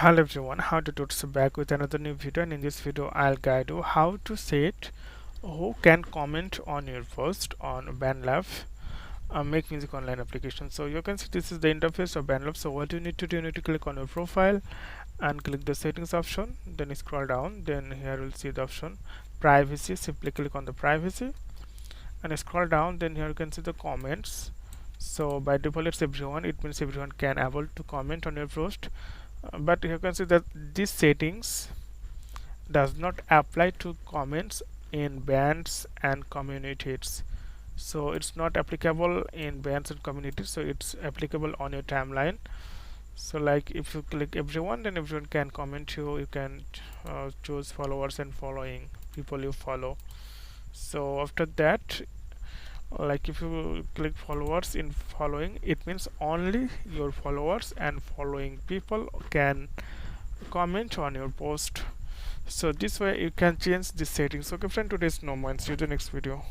Hello everyone, how to Tuts back with another new video, and in this video I'll guide you how to set who can comment on your post on BandLab Make Music Online application. So you can see this is the interface of BandLab. So what you need to do, you need to click on your profile and click the settings option, then scroll down, then here you'll see the option privacy. Simply click on the privacy and scroll down, then here you can see the comments. So by default it's everyone, it means everyone can able to comment on your post. But you can see that these settings does not apply to comments in bands and communities. So it's not applicable in bands and communities, so it's applicable on your timeline. So like if you click everyone, then everyone can comment you can choose followers and following people you follow. So after that, like if you click followers in following, it means only your followers and following people can comment on your post. So this way you can change this settings. Okay friend, today's no more, see you in the next video.